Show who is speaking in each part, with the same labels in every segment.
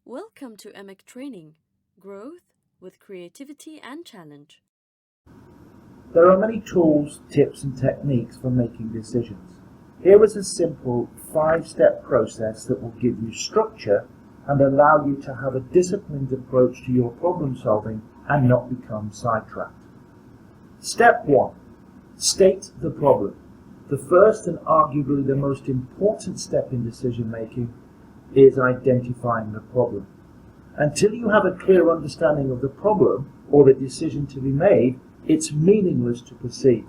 Speaker 1: Welcome to EMIC Training, Growth with Creativity and Challenge.
Speaker 2: There are many tools, tips and techniques for making decisions. Here is a simple 5-step process that will give you structure and allow you to have a disciplined approach to your problem solving and not become sidetracked. Step 1. State the problem. The first and arguably the most important step in decision making is identifying the problem. Until you have a clear understanding of the problem or the decision to be made, it's meaningless to proceed.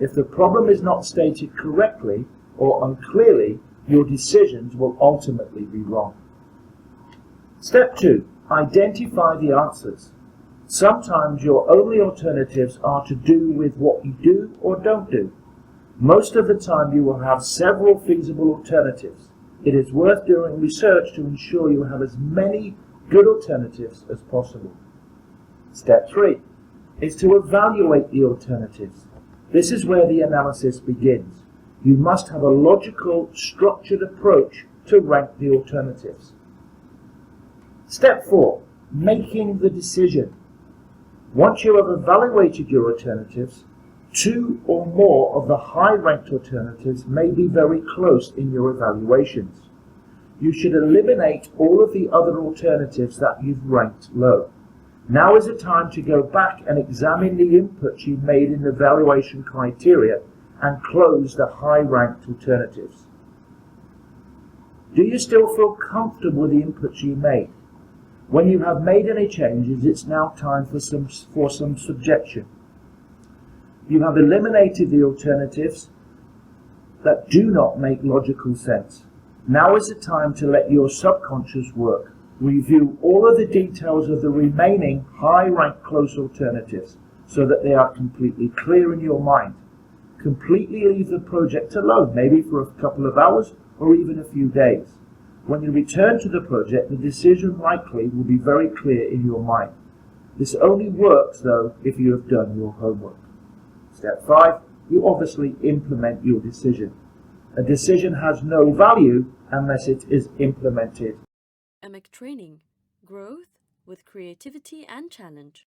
Speaker 2: If the problem is not stated correctly or unclearly, your decisions will ultimately be wrong. Step 2. Identify the answers. Sometimes your only alternatives are to do with what you do or don't do. Most of the time you will have several feasible alternatives. It is worth doing research to ensure you have as many good alternatives as possible. Step 3 is to evaluate the alternatives. This is where the analysis begins. You must have a logical, structured approach to rank the alternatives. Step 4. Making the decision. Once you have evaluated your alternatives, 2 or more of the high-ranked alternatives may be very close in your evaluations. You should eliminate all of the other alternatives that you've ranked low. Now is the time to go back and examine the inputs you made in the evaluation criteria and close the high-ranked alternatives. Do you still feel comfortable with the inputs you made? When you have made any changes, it's now time for some subjection. You have eliminated the alternatives that do not make logical sense. Now is the time to let your subconscious work. Review all of the details of the remaining high-ranked close alternatives so that they are completely clear in your mind. Completely leave the project alone, maybe for a couple of hours or even a few days. When you return to the project, the decision likely will be very clear in your mind. This only works, though, if you have done your homework. Step 5. You obviously implement your decision. A decision has no value unless it is implemented.
Speaker 1: EMIC Training, Growth with Creativity and Challenge.